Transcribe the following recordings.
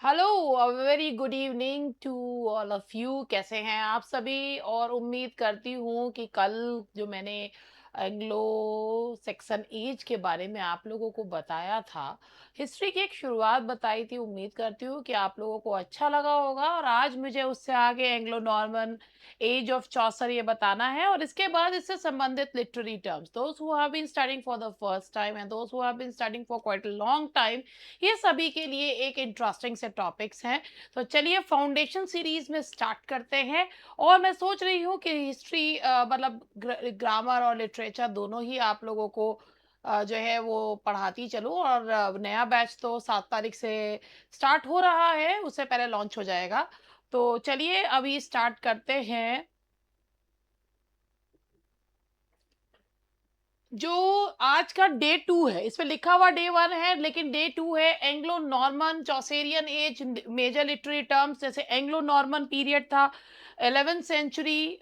Hello, a very good evening to all of you. कैसे हैं आप सभी? और उम्मीद करती हूँ कि कल जो मैंने एंग्लो सेक्शन एज के बारे में आप लोगों को बताया था, हिस्ट्री की एक शुरुआत बताई थी। उम्मीद करती हूँ कि आप लोगों को अच्छा लगा होगा, और आज मुझे उससे आगे Anglo Norman age of Chaucer ये बताना है, और इसके बाद इससे संबंधित literary terms, those who have been studying for the first time and those who have been studying for quite a long time, ये सभी के लिए एक इंटरेस्टिंग से टॉपिक्स हैं। तो चलिए फाउंडेशन सीरीज में स्टार्ट करते हैं। और मैं सोच रही हूँ कि हिस्ट्री मतलब ग्रामर और लिटरेचर दोनों ही आप लोगों को जो है वो पढ़ाती चलूँ। और नया बैच तो 7 तारीख से स्टार्ट हो रहा है, उससे पहले लॉन्च हो जाएगा। तो चलिए अभी स्टार्ट करते हैं। जो आज का डे 2 है, इसमें लिखा हुआ डे 1 है, लेकिन डे 2 है Anglo Norman Chaucerian age major literary terms. जैसे एंग्लो नॉर्मन पीरियड था 11th सेंचुरी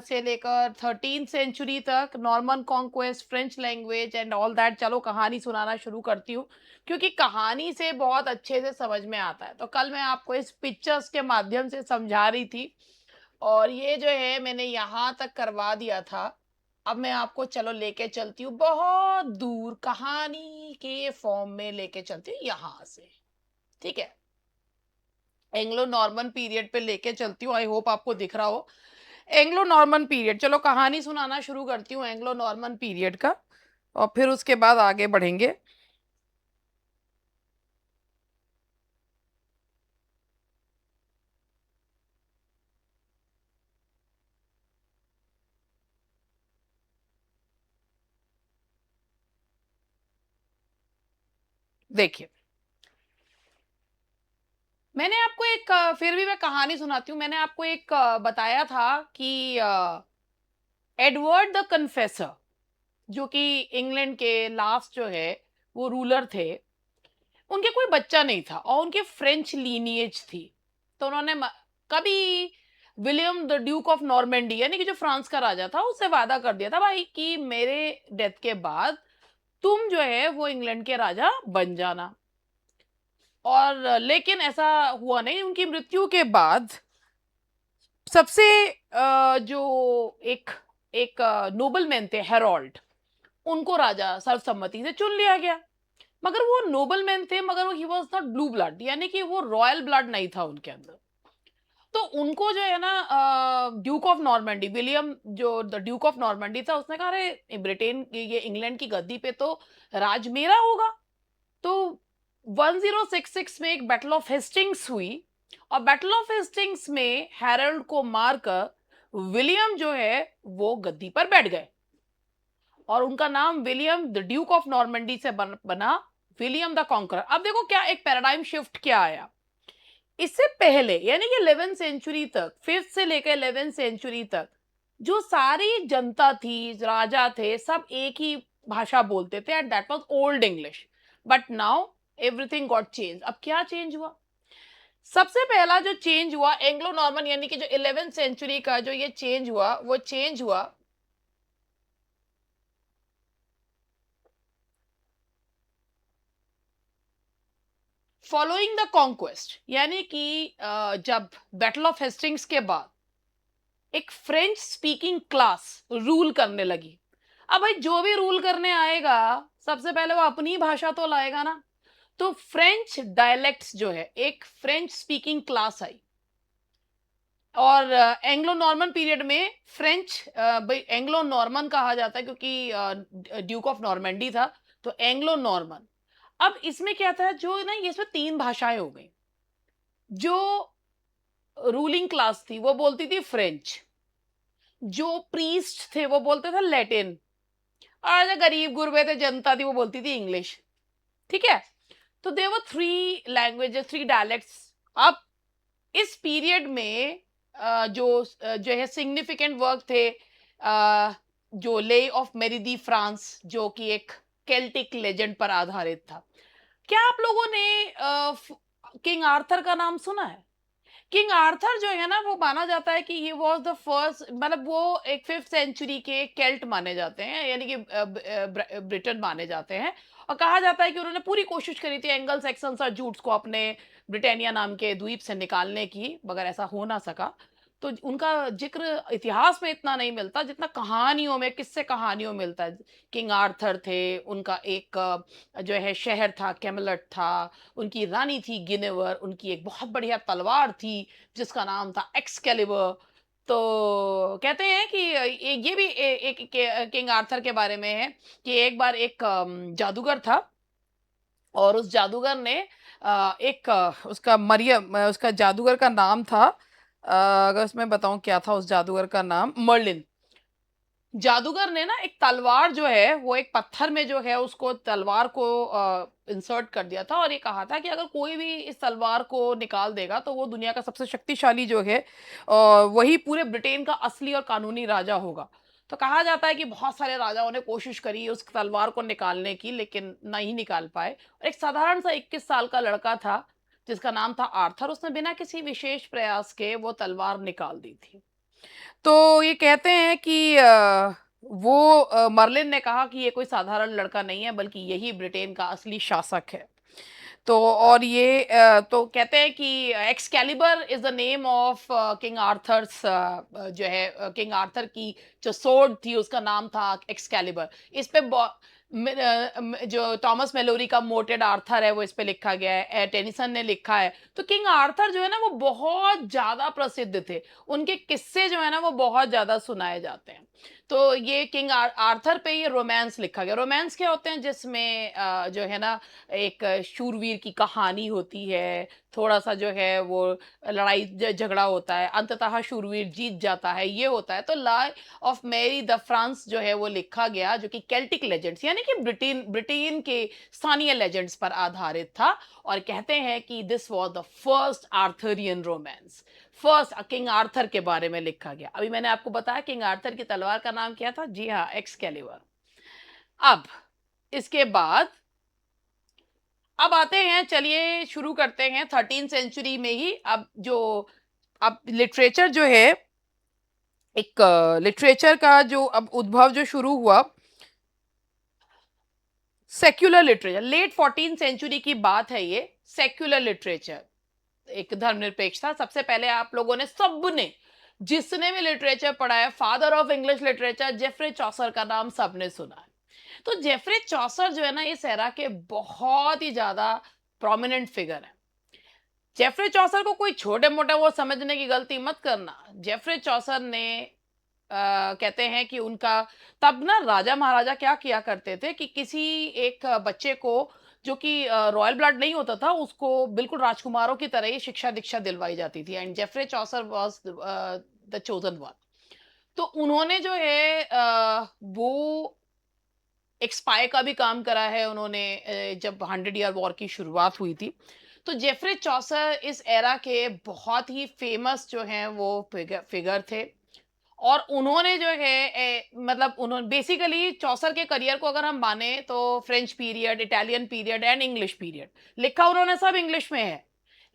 से लेकर 13th सेंचुरी तक, Norman conquest, French language and all that. चलो कहानी सुनाना शुरू करती हूँ, क्योंकि कहानी से बहुत अच्छे से समझ में आता है। तो कल मैं आपको इस पिक्चर्स के माध्यम से समझा रही थी, और ये जो है मैंने यहाँ तक करवा दिया था। अब मैं आपको चलो लेके चलती हूँ बहुत दूर, कहानी के फॉर्म में लेके चलती हूँ यहाँ से। ठीक है, एंग्लो नॉर्मन पीरियड पे लेके चलती हूँ। आई होप आपको दिख रहा हो एंग्लो नॉर्मन पीरियड। चलो कहानी सुनाना शुरू करती हूँ एंग्लो नॉर्मन पीरियड का, और फिर उसके बाद आगे बढ़ेंगे। देखिए, मैंने आपको एक फिर भी मैं कहानी सुनाती हूँ। मैंने आपको एक बताया था कि एडवर्ड द कन्फेसर, जो कि इंग्लैंड के लास्ट जो है वो रूलर थे, उनके कोई बच्चा नहीं था और उनके फ्रेंच लीनिएज थी। तो उन्होंने कभी William the Duke of Normandy, यानी कि जो फ्रांस का राजा था, उससे वादा कर दिया था भाई कि मेरे डेथ के बाद तुम जो है वो इंग्लैंड के राजा बन जाना। और लेकिन ऐसा हुआ नहीं। उनकी मृत्यु के बाद सबसे जो एक एक नोबलमैन थे, हेरोल्ड, उनको राजा सर्वसम्मति से चुन लिया गया। मगर वो नोबलमैन थे, मगर वो he was not blue blood, यानी कि वो रॉयल ब्लड नहीं था उनके अंदर। तो उनको जो है ना ड्यूक ऑफ नॉर्मंडी, विलियम जो द ड्यूक ऑफ नॉर्मंडी था, उसने कहा अरे ब्रिटेन ये इंग्लैंड की गद्दी पे तो राज मेरा होगा। तो 1066 में एक बैटल ऑफ हेस्टिंग्स हुई, और बैटल ऑफ हेस्टिंग्स में हैरोल्ड को मारकर विलियम जो है वो गद्दी पर बैठ गए, और उनका नाम William the Duke of Normandy से बना विलियम द कॉन्करर। अब देखो क्या एक पैराडाइम शिफ्ट क्या आया। इससे पहले यानी कि 11th सेंचुरी तक, 5th से लेकर 11th सेंचुरी तक, जो सारी जनता थी, राजा थे, सब एक ही भाषा बोलते थे, and that was old English. But now everything got change. अब क्या चेंज हुआ? सबसे पहला जो चेंज हुआ एंग्लो नॉर्मन, यानी कि जो 11th सेंचुरी का जो ये चेंज हुआ, वो चेंज हुआ फॉलोइंग द कॉन्क्वेस्ट। यानी कि जब बैटल ऑफ हेस्टिंग्स के बाद एक फ्रेंच स्पीकिंग क्लास रूल करने लगी। अब भाई जो भी रूल करने आएगा, सबसे पहले वो अपनी भाषा तो लाएगा ना। तो फ्रेंच डायलेक्ट्स जो है, एक फ्रेंच स्पीकिंग क्लास आई। और एंग्लो नॉर्मन पीरियड में फ्रेंच, भाई एंग्लो नॉर्मन कहा जाता है क्योंकि ड्यूक ऑफ नॉर्मेंडी था, तो एंग्लो नॉर्मन। अब इसमें क्या था, जो ना ये इसमें तीन भाषाएं हो गई। जो रूलिंग क्लास थी वो बोलती थी फ्रेंच, जो प्रीस्ट थे वो बोलते थे लैटिन, और जो गरीब गुरबे थे, जनता थी, वो बोलती थी इंग्लिश। ठीक है, तो there were three languages, three dialects. अब इस पीरियड में जो है सिग्निफिकेंट वर्क थे, जो ले ऑफ मेरिदी फ्रांस, जो कि एक केल्टिक लेजेंड पर आधारित था। क्या आप लोगों ने किंग आर्थर का नाम सुना है? किंग आर्थर जो है ना, वो माना जाता है कि ही वाज द फर्स्ट, मतलब वो एक 5th सेंचुरी के केल्ट माने जाते हैं, यानी कि ब्रिटेन माने जाते हैं। और कहा जाता है कि उन्होंने पूरी कोशिश करी थी एंगल सैक्सन्स और जूट्स को अपने ब्रिटानिया नाम के द्वीप से निकालने की, मगर ऐसा हो ना सका। तो उनका ज़िक्र इतिहास में इतना नहीं मिलता जितना कहानियों में, किस्से कहानियों में मिलता है। किंग आर्थर थे, उनका एक जो है शहर था, कैmelot था, उनकी रानी थी गिनेवर, उनकी एक बहुत बढ़िया तलवार थी जिसका नाम था एक्सकैलिबर। तो कहते हैं कि ये भी एक किंग आर्थर के बारे में है कि एक बार एक जादूगर था और उस जादूगर ने एक उसका उसका जादूगर का नाम था, अगर उसमें बताऊं क्या था उस जादूगर का नाम, मर्लिन। जादूगर ने ना एक तलवार जो है वो एक पत्थर में जो है उसको तलवार को इंसर्ट कर दिया था और ये कहा था कि अगर कोई भी इस तलवार को निकाल देगा तो वो दुनिया का सबसे शक्तिशाली जो है वही पूरे ब्रिटेन का असली और कानूनी राजा होगा। तो कहा जाता है कि बहुत सारे राजाओं ने कोशिश करी उस तलवार को निकालने की लेकिन नहीं निकाल पाए। और एक साधारण सा 21 साल का लड़का था जिसका नाम था आर्थर, उसने बिना किसी विशेष प्रयास के वो तलवार निकाल दी थी। तो ये कहते हैं कि वो मर्लिन ने कहा कि ये कोई साधारण लड़का नहीं है बल्कि यही ब्रिटेन का असली शासक है। तो और ये तो कहते हैं कि Excalibur is the name of King Arthur's, जो है किंग आर्थर की जो सोर्ड थी उसका नाम था एक्सकैलिबर। इस पे जो टॉमस मेलोरी का मोटेड आर्थर है वो इस पे लिखा गया है, टेनिसन ने लिखा है। तो किंग आर्थर जो है ना वो बहुत ज्यादा प्रसिद्ध थे, उनके किस्से जो है ना वो बहुत ज्यादा सुनाए जाते हैं। तो ये किंग आर्थर पे ये रोमांस लिखा गया। रोमांस क्या होते हैं जिसमें जो है ना एक शूरवीर की कहानी होती है, थोड़ा-सा जो है वो लड़ाई झगड़ा होता है, अंततः शूरवीर जीत जाता है, ये होता है। तो lai of Marie de France जो है वो लिखा गया जो कि केल्टिक लेजेंड्स यानी कि ब्रिटेन ब्रिटेन के स्थानीय लेजेंड्स पर आधारित था। और कहते हैं कि this was the first Arthurian romance. First king Arthur के बारे में लिखा गया। अभी मैंने आपको बताया किंग आर्थर की तलवार का नाम क्या था? जी हाँ, एक्सकैलिबर। अब इसके बाद अब आते हैं, चलिए शुरू करते हैं 13th सेंचुरी में ही। अब लिटरेचर जो है, एक लिटरेचर का जो अब उद्भव जो शुरू हुआ, secular literature, late 14th century की बात है ये। सेक्युलर लिटरेचर एक धर्मनिरपेक्ष था। सबसे पहले आप लोगों ने सबने जिसने भी लिटरेचर पढ़ा है, father of English literature Jeffrey Chaucer का नाम सबने सुना है। तो जेफरे चॉसर जो है ना इस एरा के बहुत ही ज्यादा प्रोमिनेंट फिगर है। जेफरे चौसर को कोई छोटे मोटे वो समझने की गलती मत करना। जेफरे चौसर ने कहते हैं कि उनका तब ना राजा महाराजा क्या किया करते थे कि किसी एक बच्चे को जो कि रॉयल ब्लड नहीं होता था उसको बिल्कुल राजकुमारों की तरह ही शिक्षा दीक्षा दिलवाई जाती थी, and Jeffrey Chaucer was the chosen one. तो उन्होंने जो है वो एक स्पाई का भी काम करा है उन्होंने, जब 100 ईयर वॉर की शुरुआत हुई थी। तो जेफरे चौसर इस एरा के बहुत ही फेमस जो हैं वो फिगर थे। और उन्होंने जो है मतलब उन्होंने बेसिकली चौसर के करियर को अगर हम माने तो French period, Italian period and English period लिखा उन्होंने सब इंग्लिश में है।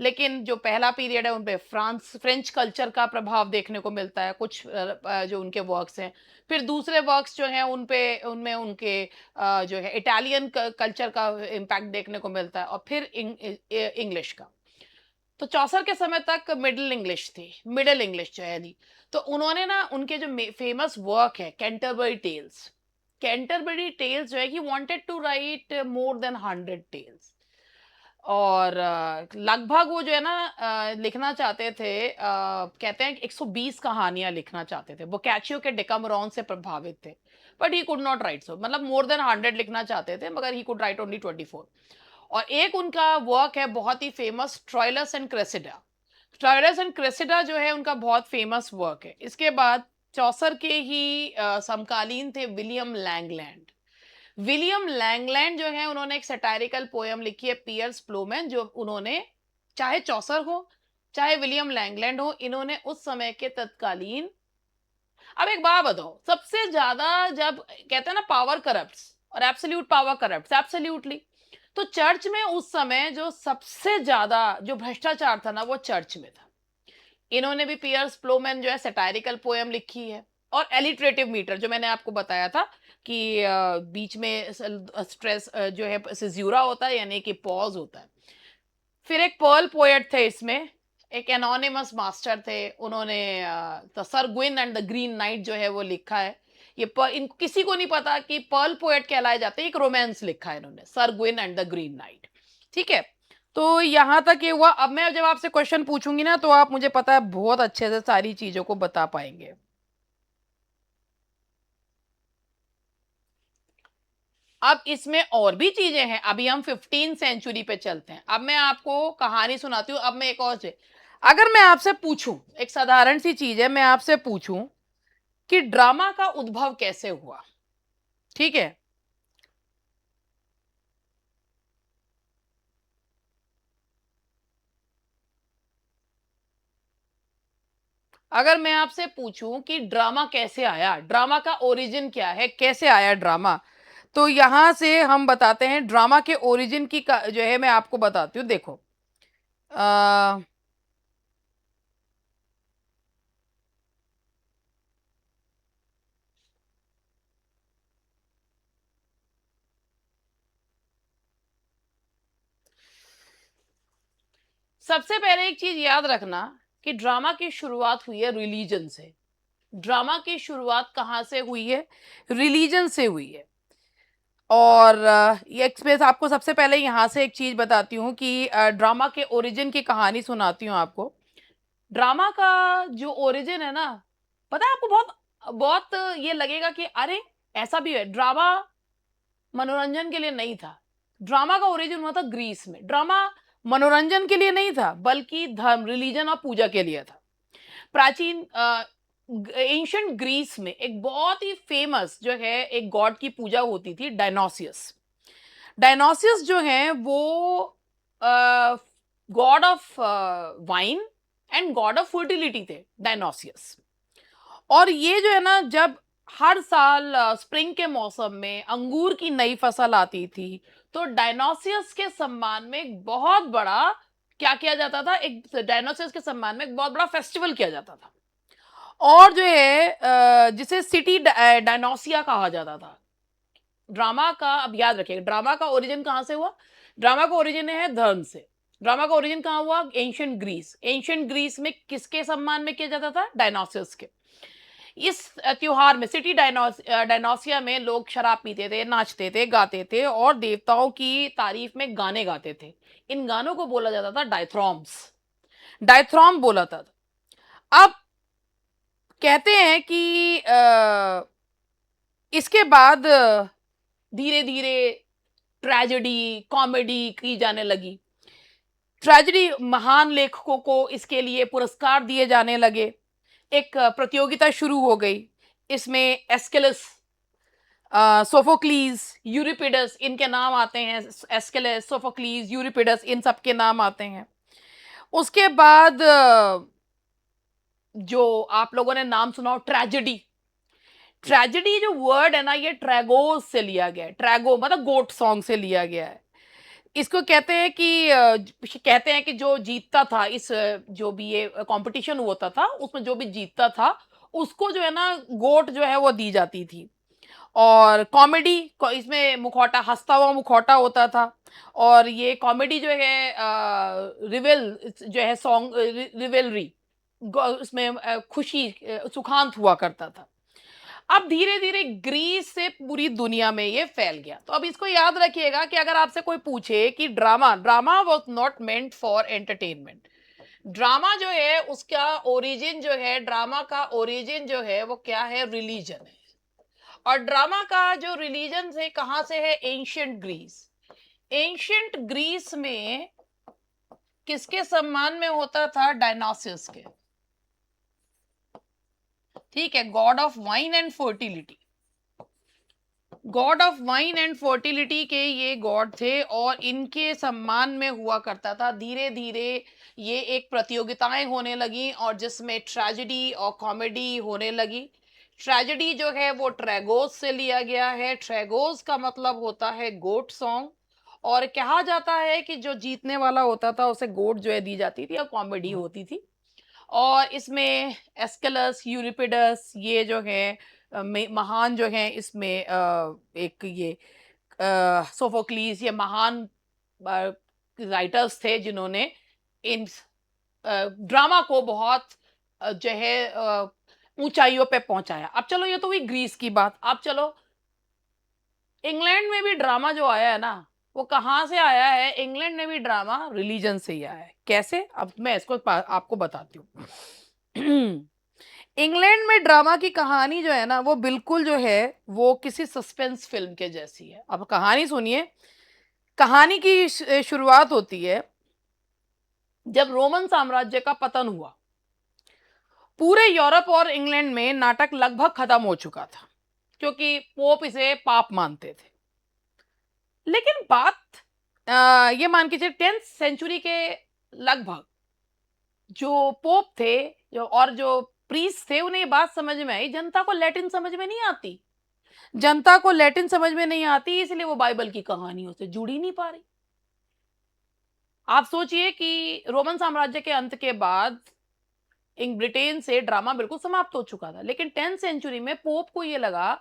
लेकिन जो पहला पीरियड है उन पे फ्रेंच कल्चर का प्रभाव देखने को मिलता है कुछ जो उनके वर्क्स हैं। फिर दूसरे वर्क्स जो हैं उन पे उनमें उनके जो है इटालियन कल्चर का इम्पैक्ट देखने को मिलता है, और फिर इंग्लिश का। तो चौसर के समय तक मिडिल इंग्लिश जो है दी। तो उन्होंने ना उनके जो फेमस वर्क है कैंटरबरी टेल्स जो है कि wanted to write more than 100 tales. और लगभग वो जो है ना लिखना चाहते थे, कहते हैं कि 120 कहानियां लिखना चाहते थे। वो कैचियो के डेकामरॉन से प्रभावित थे, but he could not right so, मतलब मोर देन 100 लिखना चाहते थे मगर ही कुड राइट ओनली 24। और एक उनका वर्क है बहुत ही फेमस, ट्रायलस एंड क्रेसिडा जो है उनका बहुत फेमस वर्क है। इसके बाद चौसर के ही समकालीन थे विलियम लैंगलैंड जो है उन्होंने एक सटायरिकल पोयम लिखी है पियर्स प्लोमैन, जो उन्होंने, चाहे चौसर हो चाहे विलियम लैंगलैंड हो, इन्होंने उस समय के तत्कालीन, अब एक बात बताओ, सबसे ज्यादा जब कहते हैं ना पावर करप्ट्स और एब्सोल्यूट पावर करप्ट्स, एब्सोल्युटली। तो चर्च में उस समय जो सबसे ज्यादा जो भ्रष्टाचार था ना वो चर्च में था। इन्होंने भी पियर्स प्लोमैन जो है सटायरिकल पोयम लिखी है। और एलिटरेटिव मीटर जो मैंने आपको बताया था कि बीच में स्ट्रेस जो है सिज्यूरा होता है यानी कि पॉज होता है। फिर एक पर्ल पोएट थे इसमें, एक एनोनिमस मास्टर थे, उन्होंने the Sir Gawain and the Green Knight जो है वो लिखा है। ये इन किसी को नहीं पता कि पर्ल पोएट कहलाए जाते हैं, एक रोमांस लिखा है इन्होंने, Sir Gawain and the Green Knight. ठीक है, तो यहाँ तक ये हुआ। अब मैं जब आपसे क्वेश्चन पूछूंगी ना, तो आप मुझे पता है बहुत अच्छे से सारी चीजों को बता पाएंगे। अब इसमें और भी चीजें हैं, अभी हम 15 सेंचुरी पे चलते हैं। अब मैं आपको कहानी सुनाती हूँ। अब मैं एक और चीज, अगर मैं आपसे पूछूं, एक साधारण सी चीज है, मैं आपसे पूछूं कि ड्रामा का उद्भव कैसे हुआ। ठीक है, अगर मैं आपसे पूछूं कि ड्रामा कैसे आया, ड्रामा का ओरिजिन क्या है, कैसे आया ड्रामा, तो यहां से हम बताते हैं ड्रामा के ओरिजिन की जो है मैं आपको बताती हूँ। देखो, आ, सबसे पहले एक चीज याद रखना कि ड्रामा की शुरुआत हुई है रिलीजन से। ड्रामा की शुरुआत कहाँ से हुई है? रिलीजन से हुई है। और ये मैं आपको सबसे पहले यहाँ से एक चीज बताती हूँ कि ड्रामा के ओरिजिन की कहानी सुनाती हूँ आपको। ड्रामा का जो ओरिजिन है ना, पता है आपको, बहुत बहुत ये लगेगा कि अरे ऐसा भी है। ड्रामा मनोरंजन के लिए नहीं था। ड्रामा का ओरिजिन हुआ था ग्रीस में। ड्रामा मनोरंजन के लिए नहीं था, बल्कि धर्म, रिलीजन और पूजा के लिए था। प्राचीन एंशंट ग्रीस में एक बहुत ही फेमस जो है एक गॉड की पूजा होती थी, डायनोसियस। डायनोसियस जो है वो God of wine and God of fertility थे, डायनोसियस। और ये जो है ना, जब हर साल स्प्रिंग के मौसम में अंगूर की नई फसल आती थी, तो डायनोसियस के सम्मान में एक बहुत बड़ा क्या किया जाता था, एक डायनोसियस के सम्मान में एक बहुत बड़ा फेस्टिवल किया जाता था। और जो है जिसे सिटी डायनोसिया कहा जाता था। ड्रामा का, अब याद रखिएगा, ड्रामा का ओरिजिन कहाँ से हुआ? ड्रामा का ओरिजिन है धर्म से। ड्रामा का ओरिजिन कहाँ हुआ? Ancient Greece. एंशियंट ग्रीस में किसके सम्मान में किया जाता था? डायनोसियस के। इस त्योहार में सिटी डायनोसिया में लोग शराब पीते थे, नाचते थे, गाते थे और देवताओं की तारीफ में गाने गाते थे। इन गानों को बोला जाता था डायथ्रॉम्स। डायथ्रॉम बोला था। अब कहते हैं कि इसके बाद धीरे धीरे ट्रेजेडी, कॉमेडी की जाने लगी। ट्रेजेडी, महान लेखकों को इसके लिए पुरस्कार दिए जाने लगे। एक प्रतियोगिता शुरू हो गई। इसमें एस्केलस, सोफोक्लीज, यूरिपिडस, इनके नाम आते हैं। एस्केलस, सोफोक्लीज, यूरिपिडस, इन सब के नाम आते हैं। उसके बाद जो आप लोगों ने नाम सुना हो, ट्रेजेडी। ट्रेजेडी जो वर्ड है ना, ये ट्रैगोस से लिया गया है। ट्रैगो मतलब गोट सॉन्ग से लिया गया है। इसको कहते हैं कि कहते हैं कि जो जीतता था इस जो भी ये कंपटीशन होता था, उसमें जो भी जीतता था, उसको जो है ना गोट जो है वो दी जाती थी। और कॉमेडी, इसमें मुखौटा, हंसता हुआ मुखौटा होता था। और ये कॉमेडी जो है रिवेल जो है सॉन्ग, रिवेलरी, उसमें खुशी, सुखांत हुआ करता था। अब धीरे धीरे ग्रीस से पूरी दुनिया में ये फैल गया। तो अब इसको याद रखिएगा कि अगर आपसे कोई पूछे कि drama, drama was not meant for entertainment. Drama जो है उसका ओरिजिन जो है, ड्रामा का ओरिजिन जो है वो क्या है? रिलीजन है। और ड्रामा का जो रिलीजन से कहां से है? Ancient Greece. एंशियंट ग्रीस में किसके सम्मान में होता था? डायनासियस के। ठीक है, God of wine and fertility. God of wine and fertility के ये गॉड थे और इनके सम्मान में हुआ करता था। धीरे धीरे ये एक प्रतियोगिताएं होने लगी और जिसमें ट्रेजेडी और कॉमेडी होने लगी। ट्रेजेडी जो है वो ट्रैगोस से लिया गया है। ट्रैगोस का मतलब होता है गोट सॉन्ग। और कहा जाता है कि जो जीतने वाला होता था उसे गोट जो है दी जाती थी और कॉमेडी होती थी। और इसमें एस्केलस, यूरिपिडस, ये जो है महान जो है इसमें एक ये सोफोक्लीस, ये महान राइटर्स थे जिन्होंने इन ड्रामा को बहुत जो है ऊंचाइयों पे पहुंचाया। अब चलो ये तो हुई ग्रीस की बात। अब चलो इंग्लैंड में भी ड्रामा जो आया है ना, वो कहाँ से आया है? इंग्लैंड में भी ड्रामा रिलीजन से ही आया है। कैसे? अब मैं इसको आपको बताती हूँ। इंग्लैंड में ड्रामा की कहानी जो है ना, वो बिल्कुल जो है वो किसी सस्पेंस फिल्म के जैसी है। अब कहानी सुनिए। कहानी की शुरुआत होती है जब रोमन साम्राज्य का पतन हुआ। पूरे यूरोप और इंग्लैंड में नाटक लगभग खत्म हो चुका था, क्योंकि पोप इसे पाप मानते थे। लेकिन बात ये मान के चलिए 10th सेंचुरी के लगभग जो पोप थे जो प्रीस्ट थे, उन्हें ये बात समझ में आई, जनता को लैटिन समझ में नहीं आती। जनता को लैटिन समझ में नहीं आती, इसलिए वो बाइबल की कहानियों से जुड़ ही नहीं पा रही। आप सोचिए कि रोमन साम्राज्य के अंत के बाद ब्रिटेन से ड्रामा बिल्कुल समाप्त हो चुका था, लेकिन 10th सेंचुरी में पोप को ये लगा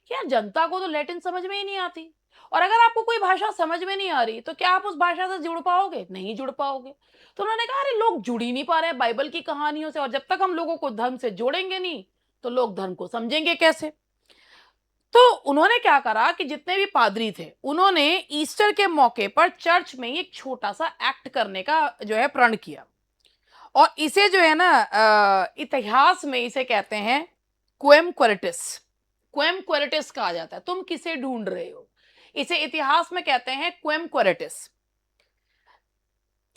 कि यार जनता को तो लैटिन समझ में ही नहीं आती, और अगर आपको कोई भाषा समझ में नहीं आ रही तो क्या आप उस भाषा से जुड़ पाओगे? नहीं जुड़ पाओगे। तो उन्होंने कहा अरे लोग जुड़ ही नहीं पा रहे बाइबल की कहानियों से, और जब तक हम लोगों को धर्म से जोड़ेंगे नहीं तो लोग धर्म को समझेंगे कैसे? तो उन्होंने क्या करा कि जितने भी पादरी थे उन्होंने ईस्टर के मौके पर चर्च में ही एक छोटा सा एक्ट करने का जो है प्रण किया। और इसे जो है ना इतिहास में इसे कहते हैं क्वेम क्वेरिटिस। क्वेम क्वेरिटिस कहा जाता है। तुम किसे ढूंढ रहे हो, इसे इतिहास में कहते हैं क्वेम क्वेरिटिस।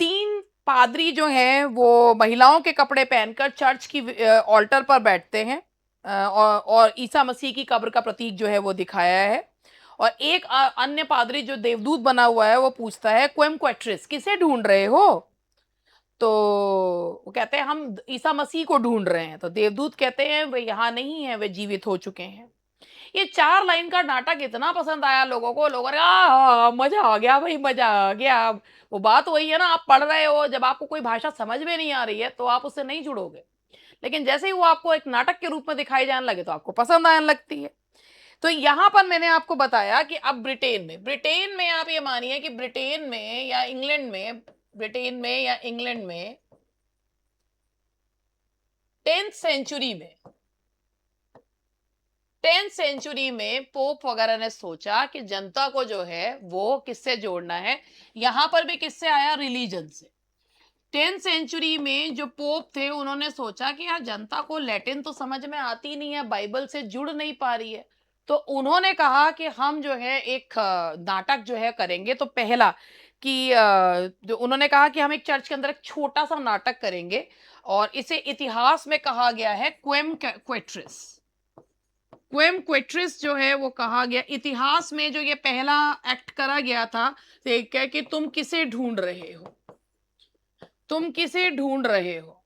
3 पादरी जो हैं वो महिलाओं के कपड़े पहनकर चर्च की ऑल्टर पर बैठते हैं, और ईसा मसीह की कब्र का प्रतीक जो है वो दिखाया है। और एक अन्य पादरी जो देवदूत बना हुआ है वो पूछता है क्वेम क्वेट्रिस, किसे ढूंढ रहे हो? तो वो कहते हैं हम ईसा मसीह को ढूंढ रहे हैं। तो देवदूत कहते हैं वे यहाँ नहीं है, वे जीवित हो चुके हैं। ये 4 लाइन का नाटक इतना पसंद आया लोगों को, लोगों ने मजा आ गया भाई, मजा आ गया। वो बात वही है ना, आप पढ़ रहे हो, जब आपको कोई भाषा समझ में नहीं आ रही है तो आप उससे नहीं जुड़ोगे, लेकिन जैसे ही वो आपको एक नाटक के रूप में दिखाई जाने लगे तो आपको पसंद आने लगती है। तो यहाँ पर मैंने आपको बताया कि अब ब्रिटेन में आप ये मानिए कि ब्रिटेन में या इंग्लैंड में 10th सेंचुरी में 10th सेंचुरी में पोप वगैरह ने सोचा कि जनता को जो है वो किससे जोड़ना है। यहां पर भी किससे आया? रिलीजन से। 10th सेंचुरी में जो पोप थे उन्होंने सोचा कि यार जनता को लैटिन तो समझ में आती नहीं है, बाइबल से जुड़ नहीं पा रही है। तो उन्होंने कहा कि हम जो है एक नाटक जो है करेंगे। तो पहला कि जो उन्होंने कहा कि हम एक चर्च के अंदर एक छोटा सा नाटक करेंगे, और इसे इतिहास में कहा गया है क्वेम क्वेट्रिस। क्वेम क्वेट्रिस जो है वो कहा गया इतिहास में, जो ये पहला एक्ट करा गया था, तो कि तुम किसे ढूंढ रहे हो, तुम किसे ढूंढ रहे हो।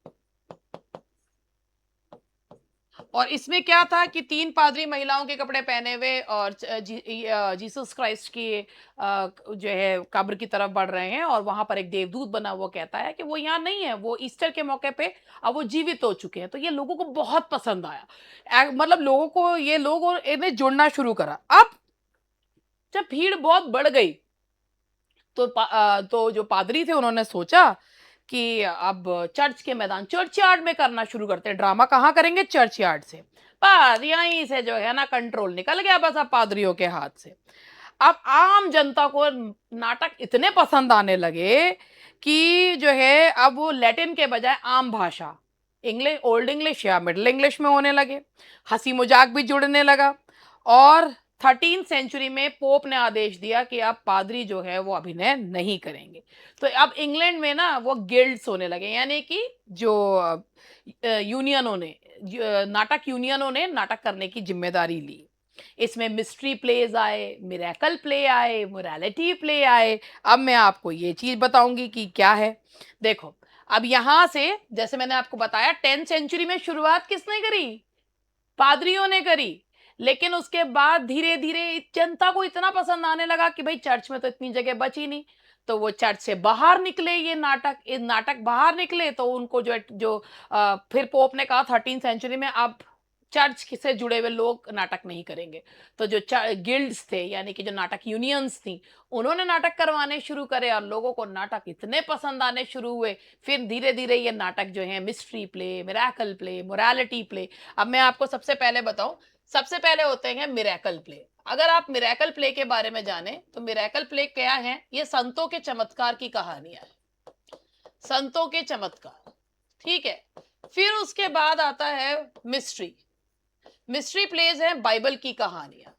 और इसमें क्या था कि 3 पादरी महिलाओं के कपड़े पहने हुए और जीसस क्राइस्ट की जो है कब्र की तरफ बढ़ रहे हैं, और वहां पर एक देवदूत बना हुआ कहता है कि वो यहाँ नहीं है, वो ईस्टर के मौके पे अब वो जीवित हो चुके हैं। तो ये लोगों को बहुत पसंद आया। मतलब लोगों को ये लोग और इन्हें जुड़ना शुरू करा। अब जब भीड़ बहुत बढ़ गई तो तो जो पादरी थे उन्होंने सोचा कि अब चर्च के मैदान, चर्च यार्ड में करना शुरू करते हैं। ड्रामा कहाँ करेंगे? चर्च यार्ड से। पर यहीं से जो है ना कंट्रोल निकल गया बस अब पादरियों के हाथ से। अब आम जनता को नाटक इतने पसंद आने लगे कि जो है अब वो लैटिन के बजाय आम भाषा इंग्लिश, ओल्ड इंग्लिश या मिडिल इंग्लिश में होने लगे। हंसी मजाक भी जुड़ने लगा। और 13th सेंचुरी में पोप ने आदेश दिया कि अब पादरी जो है वो अभिनय नहीं करेंगे। तो अब इंग्लैंड में ना वो गिल्ड्स होने लगे, यानी कि जो यूनियनों ने नाटक यूनियनों ने नाटक करने की जिम्मेदारी ली। इसमें मिस्ट्री प्लेज आए, मिरेकल प्ले आए, मोरालिटी प्ले आए। अब मैं आपको ये चीज बताऊंगी कि क्या है। देखो, अब यहां से जैसे मैंने आपको बताया 10th सेंचुरी में शुरुआत किसने करी? पादरियों ने करी। लेकिन उसके बाद धीरे धीरे जनता को इतना पसंद आने लगा कि भाई चर्च में तो इतनी जगह बची नहीं, तो वो चर्च से बाहर निकले। ये नाटक बाहर निकले तो उनको फिर पोप ने कहा 13th सेंचुरी में अब चर्च से जुड़े हुए लोग नाटक नहीं करेंगे। तो जो गिल्ड्स थे, यानी कि जो नाटक यूनियंस थी, उन्होंने नाटक करवाने शुरू करे और लोगों को नाटक इतने पसंद आने शुरू हुए। फिर धीरे धीरे ये नाटक जो है mystery play, miracle play, morality play. अब मैं आपको सबसे पहले बताऊं, सबसे पहले होते हैं मिरेकल प्ले। अगर आप मिरेकल प्ले के बारे में जाने तो मिरेकल प्ले क्या है, ये संतों के चमत्कार की कहानियां है, संतों के चमत्कार, ठीक है। फिर उसके बाद आता है मिस्ट्री। मिस्ट्री प्लेज है बाइबल की कहानियां।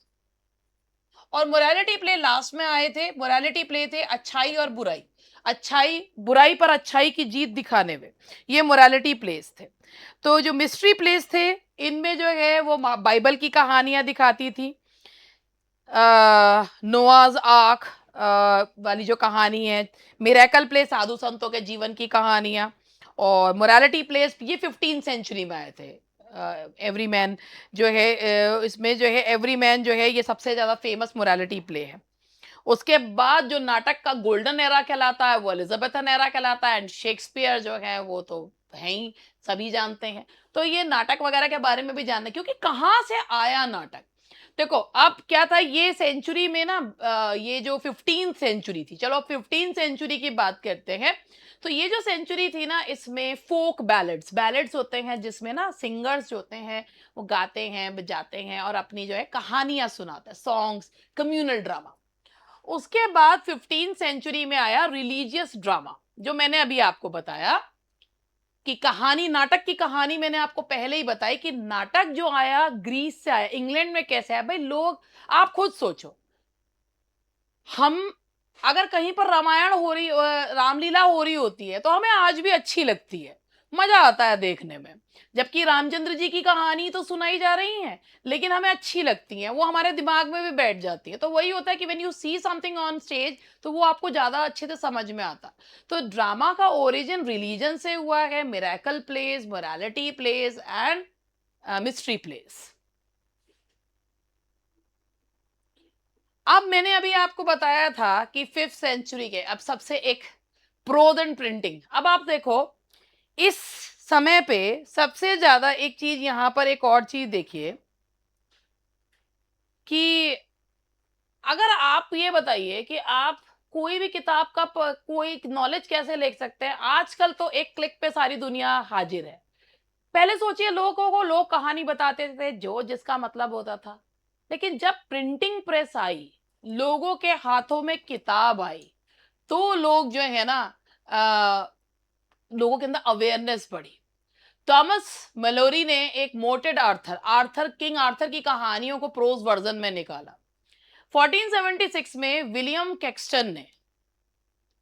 और मोरालिटी प्ले लास्ट में आए थे। मोरालिटी प्ले थे अच्छाई और बुराई, अच्छाई बुराई पर अच्छाई की जीत दिखाने में, ये मोरालिटी प्लेस थे। तो जो मिस्ट्री प्लेस थे, इनमें जो है वो बाइबल की कहानियां दिखाती थी। नोआज आर्क वाली जो कहानी है, मिरेकल प्ले साधु संतों के जीवन की कहानियां, और मोरालिटी प्लेस ये 15 सेंचुरी में आए थे। एवरी मैन जो है, इसमें जो है एवरी मैन जो है ये सबसे ज्यादा फेमस मोरालिटी प्ले है। उसके बाद जो नाटक का गोल्डन एरा कहलाता है वो एलिजाबेथन एरा कहलाता है, एंड शेक्सपियर जो है वो तो है ही, सभी जानते हैं। तो ये नाटक वगैरह के बारे में भी जानना, क्योंकि कहाँ से आया नाटक। देखो अब क्या था ये सेंचुरी में ना, ये जो 15 सेंचुरी थी, चलो अब 15 सेंचुरी की बात करते हैं। तो ये जो सेंचुरी थी ना, इसमें फोक बैलेड्स, बैलेड्स होते हैं जिसमें ना सिंगर्स जो होते हैं वो गाते हैं, बजाते हैं और अपनी जो है कहानियां सुनाते हैं, सॉन्ग्स, कम्युनल ड्रामा। उसके बाद 15 सेंचुरी में आया रिलीजियस ड्रामा, जो मैंने अभी आपको बताया कि कहानी, नाटक की कहानी मैंने आपको पहले ही बताई कि नाटक जो आया ग्रीस से आया, इंग्लैंड में कैसे आया भाई लोग, आप खुद सोचो। हम अगर कहीं पर रामायण हो रही, रामलीला हो रही होती है तो हमें आज भी अच्छी लगती है, मजा आता है देखने में। जबकि रामचंद्र जी की कहानी तो सुनाई जा रही है लेकिन हमें अच्छी लगती है, वो हमारे दिमाग में भी बैठ जाती है। तो वही होता है कि when you see something on stage तो वो आपको ज्यादा अच्छे से समझ में आता। तो ड्रामा का ओरिजिन रिलीजन से हुआ है, miracle place, morality place and mystery place. अब मैंने अभी आपको बताया था कि 5th सेंचुरी के, अब सबसे एक प्रोदन प्रिंटिंग। अब आप देखो इस समय पे सबसे ज्यादा एक चीज, यहां पर एक और चीज देखिए कि अगर आप ये बताइए कि आप कोई भी किताब का कोई नॉलेज कैसे ले सकते हैं, आजकल तो एक क्लिक पे सारी दुनिया हाजिर है। पहले सोचिए लोगों को लोग कहानी बताते थे जो जिसका मतलब होता था, लेकिन जब प्रिंटिंग प्रेस आई, लोगों के हाथों में किताब आई, तो लोग जो है ना, लोगों के अंदर अवेयरनेस बढ़ी। थॉमस मेलोरी ने एक mooted Arthur, Arthur king Arthur की कहानियों को प्रोज वर्जन में निकाला। 1476 में विलियम कैक्सटन ने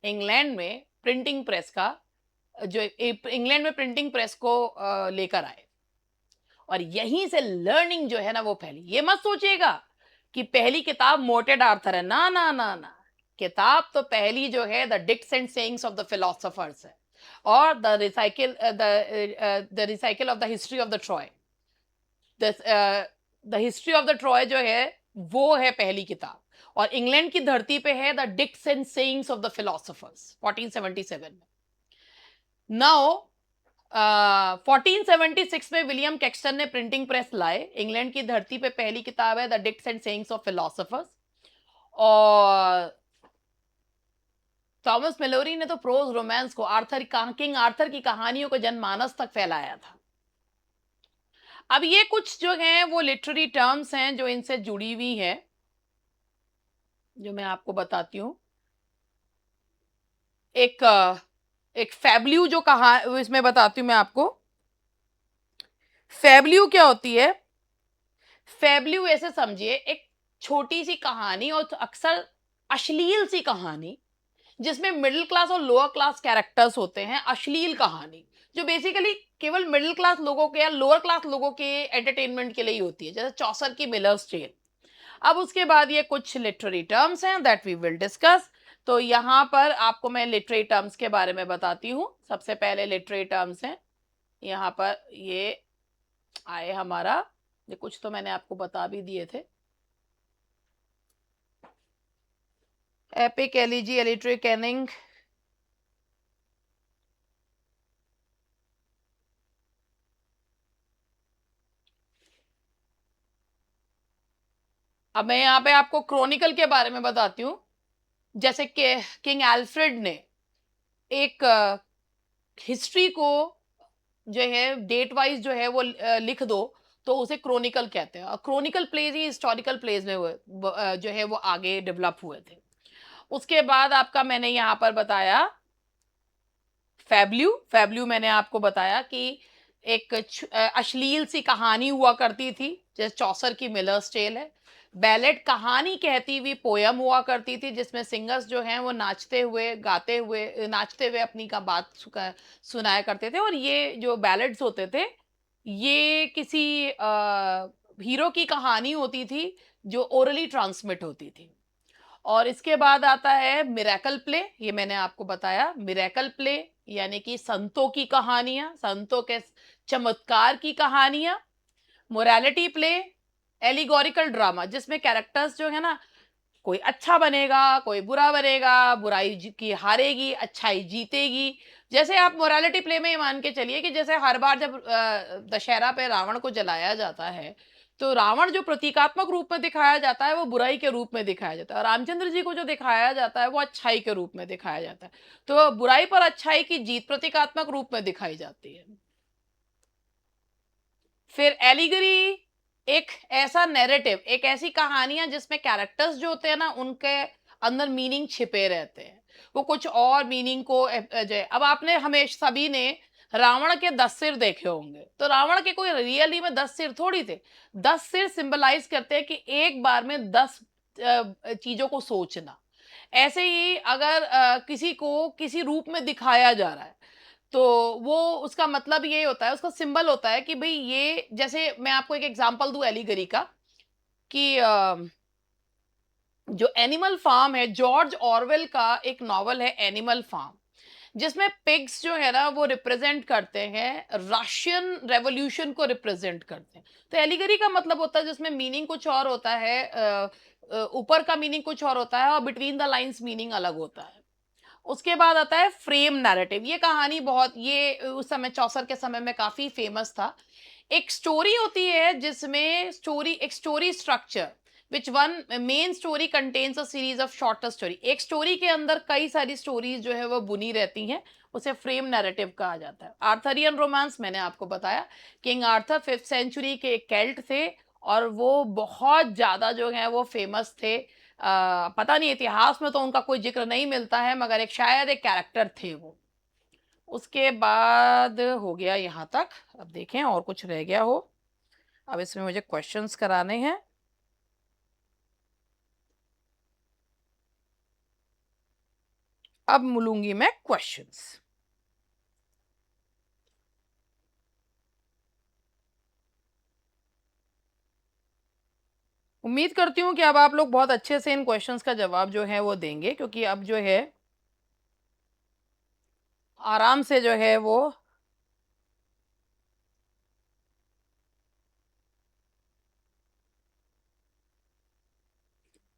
इंग्लैंड में प्रिंटिंग प्रेस का, जो इंग्लैंड में प्रिंटिंग प्रेस को लेकर आए, और यहीं से लर्निंग जो है ना वो फैली। ये मत सोचिएगा कि पहली किताब मोटेड आर्थर है, ना ना ना ना। किताब तो पहली जो है the dicts and sayings of the philosophers है, और the recycle of the history of the Troy. The history of the Troy जो है वो है पहली किताब, और इंग्लैंड की धरती पे है the dicts and sayings of the philosophers 1477 में। नाउ 1476 में विलियम कैक्सटन ने प्रिंटिंग प्रेस लाए, इंग्लैंड की धरती पे पहली किताब है the dicts and sayings of philosophers. और थॉमस मेलोरी ने तो प्रोज रोमांस को, किंग आर्थर की कहानियों को जनमानस तक फैलाया था। अब ये कुछ जो हैं वो लिटरेरी टर्म्स हैं जो इनसे जुड़ी हुई है, जो मैं आपको बताती हूँ। एक एक फैब्ल्यू जो कहा, इसमें बताती हूँ मैं आपको। फैब्ल्यू क्या होती है? फैब्ल्यू ऐसे समझिए एक छोटी सी कहानी, और अक्सर अश्लील सी कहानी, जिसमें मिडिल क्लास और लोअर क्लास कैरेक्टर्स होते हैं। अश्लील कहानी जो बेसिकली केवल मिडिल क्लास लोगों के या लोअर क्लास लोगों के एंटरटेनमेंट के लिए ही होती है, जैसे चौसर की मिलर्स टेल। अब उसके बाद ये कुछ लिटरेरी टर्म्स हैं दैट वी विल डिस्कस। तो यहाँ पर आपको मैं लिटरेरी टर्म्स के बारे में बताती हूँ। सबसे पहले लिटरेरी टर्म्स हैं यहाँ पर, ये आए हमारा, ये कुछ तो मैंने आपको बता भी दिए थे। एपिक, एलिजी, एलिट्री, कैनिंग, अब मैं यहाँ पे आपको क्रॉनिकल के बारे में बताती हूँ। जैसे कि किंग एल्फ्रेड ने एक हिस्ट्री को जो है डेट वाइज जो है वो लिख दो, तो उसे क्रॉनिकल कहते हैं। और क्रॉनिकल प्लेज ही हिस्टोरिकल प्लेज में हुए जो है वो आगे डेवलप हुए थे। उसके बाद आपका मैंने यहाँ पर बताया फैब्ल्यू। फैब्ल्यू मैंने आपको बताया कि एक अश्लील सी कहानी हुआ करती थी, जैसे चौसर की मिलर्स टेल है। बैलेट कहानी कहती हुई पोयम हुआ करती थी, जिसमें सिंगर्स जो हैं वो नाचते हुए गाते हुए नाचते हुए अपनी का बात सुनाया करते थे। और ये जो बैलेट्स होते थे, ये किसी हीरो की कहानी होती थी जो ओरली ट्रांसमिट होती थी। और इसके बाद आता है मिरेकल प्ले। ये मैंने आपको बताया मिरेकल प्ले, यानी कि संतों की कहानियां, संतों के चमत्कार की कहानियां। मोरालिटी प्ले, एलिगोरिकल ड्रामा, जिसमें कैरेक्टर्स जो है ना, कोई अच्छा बनेगा, कोई बुरा बनेगा, बुराई की हारेगी, अच्छाई जीतेगी। जैसे आप मोरालिटी प्ले में ये मान के चलिए कि जैसे हर बार जब दशहरा पे रावण को जलाया जाता है, तो रावण जो प्रतीकात्मक रूप में दिखाया जाता है वो बुराई के रूप में दिखाया जाता है, और रामचंद्र जी को जो दिखाया जाता है वो अच्छाई के रूप में दिखाया जाता है। तो बुराई पर अच्छाई की जीत प्रतीकात्मक रूप में दिखाई जाती है। फिर एलिगरी, एक ऐसा नैरेटिव, एक ऐसी कहानियां जिसमें कैरेक्टर्स जो होते हैं ना, उनके अंदर मीनिंग छिपे रहते हैं, वो कुछ और मीनिंग को अब आपने हमेशा सभी ने रावण के 10 सिर देखे होंगे, तो रावण के कोई रियली में 10 सिर थोड़ी थे। 10 सिर सिंबलाइज करते हैं कि एक बार में 10 चीजों को सोचना। ऐसे ही अगर किसी को किसी रूप में दिखाया जा रहा है, तो वो उसका मतलब ये होता है, उसका सिंबल होता है कि भाई ये, जैसे मैं आपको एक एग्जांपल दूं एलिगरी का, कि जो एनिमल फार्म है, जॉर्ज ऑरवेल का एक नॉवल है एनिमल फार्म, जिसमें पिग्स जो है ना वो रिप्रेजेंट करते हैं, रशियन रेवोल्यूशन को रिप्रेजेंट करते हैं। तो एलिगरी का मतलब होता है जिसमें मीनिंग कुछ और होता है, ऊपर का मीनिंग कुछ और होता है और बिटवीन द लाइंस मीनिंग अलग होता है। उसके बाद आता है फ्रेम नैरेटिव। ये कहानी बहुत, ये उस समय चौसर के समय में काफी फेमस था। एक स्टोरी होती है जिसमें स्टोरी, एक story structure which one main story contains a series of shorter story. एक स्टोरी के अंदर कई सारी स्टोरीज जो है वो बुनी रहती हैं, उसे फ्रेम नैरेटिव कहा जाता है। आर्थरियन रोमांस मैंने आपको बताया, किंग आर्थर 5th सेंचुरी के एक केल्ट थे, और वो बहुत ज्यादा जो है वो फेमस थे। पता नहीं इतिहास में तो उनका कोई जिक्र नहीं मिलता है, मगर एक शायद एक कैरेक्टर थे वो। उसके बाद हो गया यहाँ तक। अब देखें और कुछ रह गया हो। अब इसमें मुझे क्वेश्चंस कराने हैं। अब मिलूंगी मैं क्वेश्चंस। उम्मीद करती हूँ कि अब आप लोग बहुत अच्छे से इन क्वेश्चंस का जवाब जो है वो देंगे, क्योंकि अब जो है आराम से जो है वो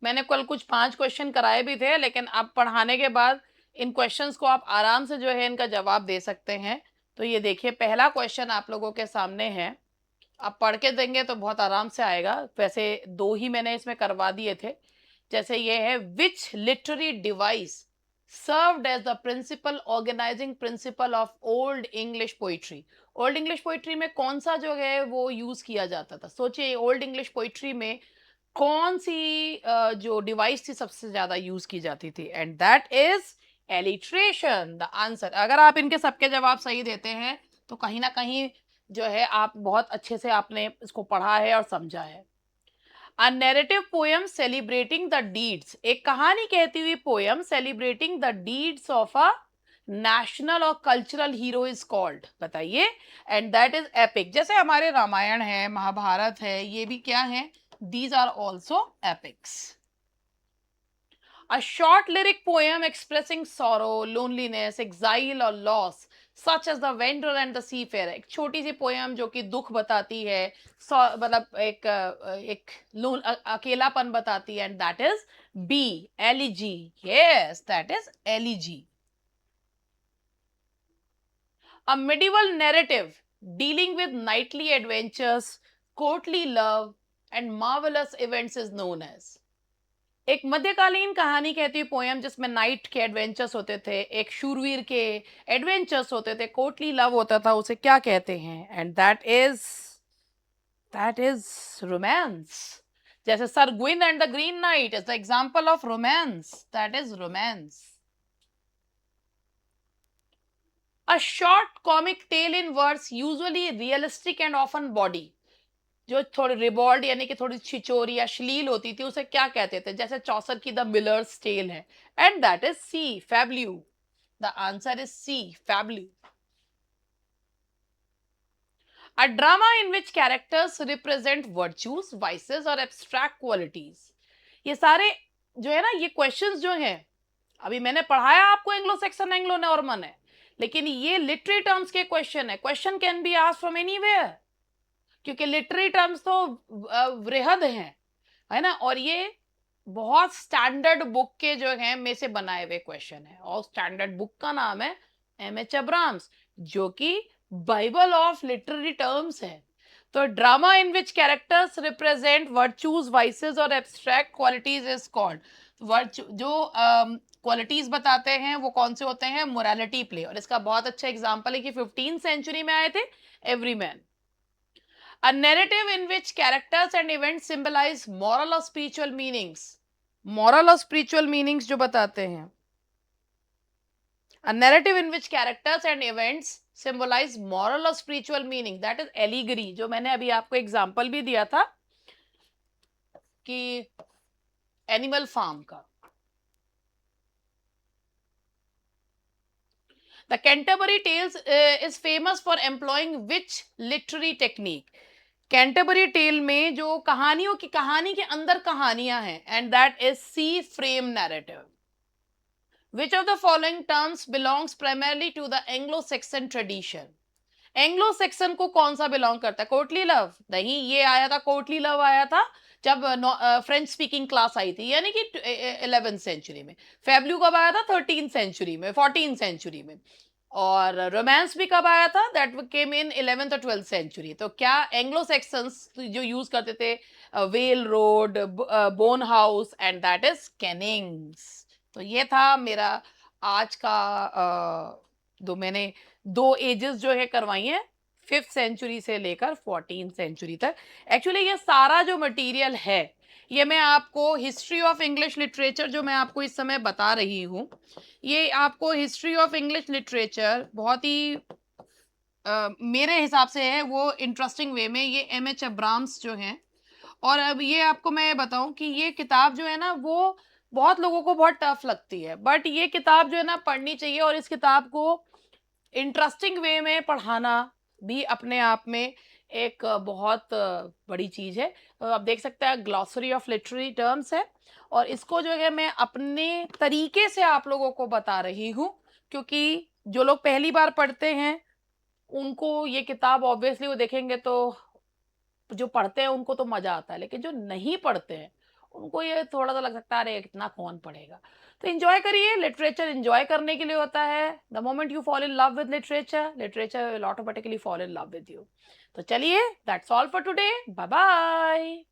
मैंने कल कुछ 5 क्वेश्चन कराए भी थे, लेकिन अब पढ़ाने के बाद इन क्वेश्चंस को आप आराम से जो है इनका जवाब दे सकते हैं। तो ये देखिए, पहला क्वेश्चन आप लोगों के सामने है। आप पढ़ के देंगे तो बहुत आराम से आएगा। वैसे 2 ही मैंने इसमें करवा दिए थे। जैसे ये है, which literary device served as the principal organising principle of Old English poetry. Old English poetry में कौन सा जो है वो यूज किया जाता था? सोचिए, ओल्ड इंग्लिश पोइट्री में कौन सी जो डिवाइस थी सबसे ज्यादा यूज की जाती थी? And that is alliteration, the answer. अगर आप इनके सबके जवाब सही देते हैं तो कहीं ना कहीं जो है आप बहुत अच्छे से आपने इसको पढ़ा है और समझा है। A narrative poem celebrating the deeds, एक कहानी कहती हुई poem celebrating the deeds of a national और कल्चरल हीरो इज कॉल्ड, बताइए। And that is epic. जैसे हमारे रामायण है, महाभारत है, ये भी क्या है? These are also epics. A short lyric poem expressing sorrow, loneliness, exile or loss, such as The Wanderer and the Seafarer। एक छोटी सी पोयम जो कि दुख बताती है, मतलब एक अकेलापन बताती है, and that is B, elegy. Yes, that is elegy. A medieval narrative dealing with knightly adventures, courtly love, and marvelous events is known as. एक मध्यकालीन कहानी कहती हुई पोयम जिसमें नाइट के एडवेंचर्स होते थे, एक शूरवीर के एडवेंचर्स होते थे, कोर्टली लव होता था, उसे क्या कहते हैं? And that is romance. जैसे Sir Gawain and the Green Knight is the example of romance. That is romance. A short comic tale in verse, usually realistic and often bawdy. जो थोड़ी रिबॉल्ड यानी कि थोड़ी छिचोरी या श्लील होती थी उसे क्या कहते थे? जैसे चौसर की द मिलर्स टेल है. And that is C, fabliau. The answer is C, fabliau. A drama in which characters represent virtues, vices और abstract qualities. ये सारे जो है ना, ये क्वेश्चंस जो हैं, अभी मैंने पढ़ाया आपको एंग्लो सेक्सन एंग्लो नॉर्मन है, लेकिन ये लिटरेरी टर्म्स के क्वेश्चन है. Question can be asked from anywhere, क्योंकि लिटरेरी टर्म्स तो वृहद हैं, है ना, और ये बहुत स्टैंडर्ड बुक के जो हैं में से बनाए हुए क्वेश्चन है. और स्टैंडर्ड बुक का नाम है एम.एच. अब्राम्स, जो कि बाइबल ऑफ लिटरेरी टर्म्स है. तो drama in which characters represent virtues, vices और abstract qualities is called. Virtue जो क्वालिटीज बताते हैं वो कौन से होते हैं? Morality play. और इसका बहुत अच्छा एग्जांपल है कि 15th सेंचुरी में आए थे Everyman. A narrative in which characters and events symbolize moral or spiritual meanings. Moral और spiritual meanings जो बताते हैं. A narrative in which characters and events symbolize moral or spiritual meaning. That is allegory, जो मैंने अभी आपको example भी दिया था कि एनिमल फार्म का. The Canterbury Tales is famous for employing which literary technique? Canterbury tale में जो कहानियों की कहानी के अंदर कहानियां हैं, and that is C frame narrative. Which of the following terms belongs primarily to the Anglo Saxon tradition? Anglo Saxon को कौन सा बिलोंग करता है? कोर्टली लव नहीं, ये आया था, कोर्टली लव आया था जब फ्रेंच स्पीकिंग क्लास आई थी, यानी कि 11th सेंचुरी में. फैब्ल्यू कब आया था? 13th सेंचुरी में, 14th सेंचुरी में. और रोमांस भी कब आया था? दैट केम इन 11th और 12th सेंचुरी. तो क्या एंग्लो सेक्सन्स जो यूज करते थे whale road, bone house, and that is kennings. तो ये था मेरा आज का मैंने 2 एजेस जो है करवाई हैं 5th सेंचुरी से लेकर 14th सेंचुरी तक. एक्चुअली ये सारा जो मटेरियल है ये मैं आपको हिस्ट्री ऑफ इंग्लिश लिटरेचर जो मैं आपको इस समय बता रही हूँ, ये आपको हिस्ट्री ऑफ इंग्लिश लिटरेचर बहुत ही मेरे हिसाब से है वो इंटरेस्टिंग वे में. ये एम.एच. अब्राम्स जो हैं, और अब ये आपको मैं बताऊं कि ये किताब जो है ना वो बहुत लोगों को बहुत टफ लगती है, बट ये किताब जो है ना पढ़नी चाहिए. और इस किताब को इंटरेस्टिंग वे में पढ़ाना भी अपने आप में एक बहुत बड़ी चीज़ है. आप देख सकते हैं ग्लॉसरी ऑफ लिटरेरी टर्म्स है, और इसको जो है मैं अपने तरीके से आप लोगों को बता रही हूँ, क्योंकि जो लोग पहली बार पढ़ते हैं उनको ये किताब ऑब्वियसली वो देखेंगे तो जो पढ़ते हैं उनको तो मजा आता है, लेकिन जो नहीं पढ़ते हैं उनको ये थोड़ा सा लग सकता है अरे इतना कौन पढ़ेगा. तो एंजॉय करिए. लिटरेचर एंजॉय करने के लिए होता है. The moment you fall in love with literature, literature will automatically fall in love with you. तो चलिए, that's all for today. Bye bye.